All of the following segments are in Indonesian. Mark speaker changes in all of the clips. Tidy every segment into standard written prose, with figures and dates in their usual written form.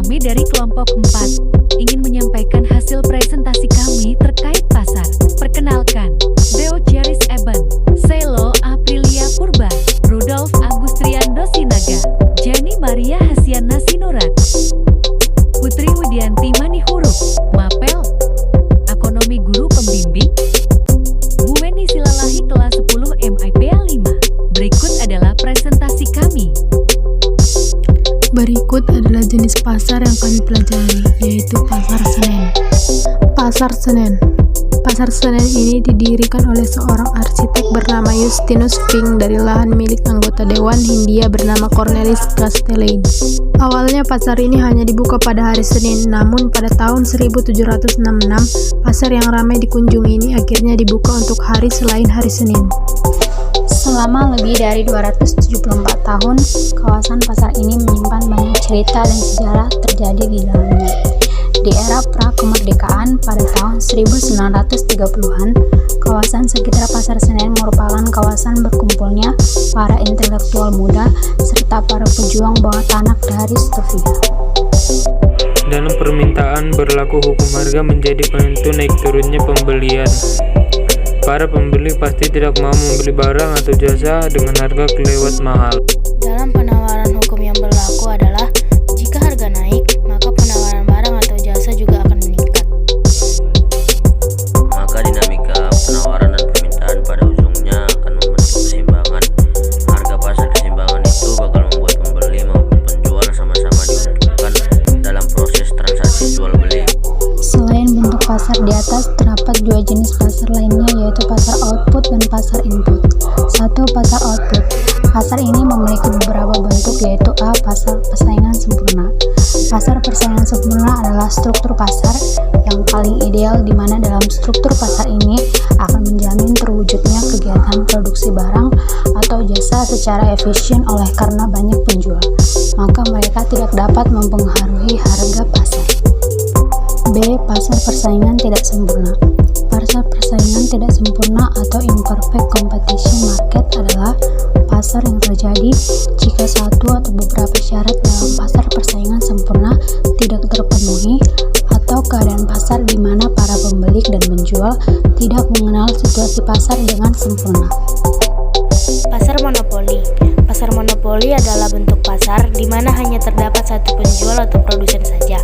Speaker 1: Kami dari kelompok 4 ingin menyampaikan hasil presentasi kami terkait pasar. Perkenalkan, Deo Charis Eben, Selo Aprilia Purba, Rudolf Agustriando Sinaga, Jenny Maria Hasiana Sinurat, Putri Widianti Manihuruk, Mapel, Ekonomi Guru Pembimbing, Bu Weni Silalahi kelas 10 MIPA 5. Berikut adalah presentasi kami.
Speaker 2: Berikut adalah jenis pasar yang kami pelajari, yaitu pasar Senen. Pasar Senen. Pasar Senen ini didirikan oleh seorang arsitek bernama Justinus Fink dari lahan milik anggota Dewan Hindia bernama Cornelis Castellane. Awalnya pasar ini hanya dibuka pada hari Senin, namun pada tahun 1766, pasar yang ramai dikunjungi ini akhirnya dibuka untuk hari selain hari Senin.
Speaker 3: Selama lebih dari 274 tahun, kawasan pasar ini menyimpan banyak cerita dan sejarah terjadi di dalamnya. Di era pra-kemerdekaan pada tahun 1930-an, kawasan sekitar Pasar Senen merupakan kawasan berkumpulnya para intelektual muda serta para pejuang bawah tanah dari Stovia.
Speaker 4: Dalam permintaan berlaku hukum harga menjadi penentu naik turunnya pembelian. Para pembeli pasti tidak mau membeli barang atau jasa dengan harga kelewat mahal.
Speaker 5: Dalam penawaran hukum yang berlaku adalah jika harga naik, maka penawaran barang atau jasa juga akan meningkat.
Speaker 6: Maka dinamika penawaran dan permintaan pada ujungnya akan membentuk keseimbangan. Harga pasar keseimbangan itu bakal membuat pembeli maupun penjual sama-sama diuntungkan dalam proses transaksi jual beli.
Speaker 3: Selain bentuk pasar di atas, terdapat dua jenis pasar lainnya, yaitu pasar output dan pasar input. 1. Pasar output. Pasar ini memiliki beberapa bentuk, yaitu A. Pasar persaingan sempurna. Pasar persaingan sempurna adalah struktur pasar yang paling ideal, di mana dalam struktur pasar ini akan menjamin terwujudnya kegiatan produksi barang atau jasa secara efisien oleh karena banyak penjual, maka mereka tidak dapat mempengaruhi harga pasar. B. Pasar persaingan tidak sempurna. Pasar persaingan tidak sempurna atau imperfect competition market adalah pasar yang terjadi jika satu atau beberapa syarat dalam pasar persaingan sempurna tidak terpenuhi, atau keadaan pasar di mana para pembeli dan penjual tidak mengenal situasi pasar dengan sempurna.
Speaker 5: Pasar monopoli. Pasar monopoli adalah bentuk pasar di mana hanya terdapat satu penjual atau produsen saja.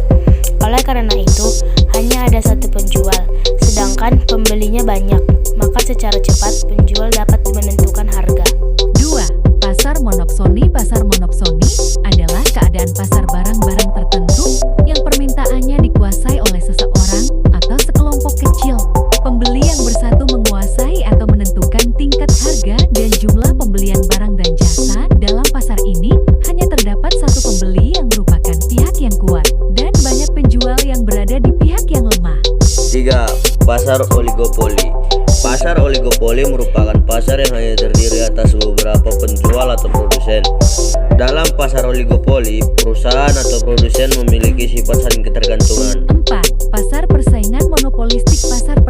Speaker 5: Oleh karena itu, hanya ada satu penjual, sedangkan pembelinya banyak, maka secara cepat penjual dapat menentukan harga.
Speaker 1: 2. Pasar monopsoni. Pasar monopsoni adalah keadaan pasar barang-barang tertentu yang permintaannya dikuasai oleh seseorang atau sekelompok kecil. Pembeli yang bersatu menguasai atau menentukan tingkat harga dan jumlah pembelian barang dan jasa. Dalam pasar ini hanya terdapat satu pembeli yang merupakan pihak yang kuat dan banyak penjual yang berada di pihak yang lemah.
Speaker 6: 3. Pasar oligopoli. Pasar oligopoli merupakan pasar yang hanya terdiri atas beberapa penjual atau produsen. Dalam pasar oligopoli, perusahaan atau produsen memiliki sifat saling ketergantungan.
Speaker 1: 4. Pasar persaingan monopolistik. Pasar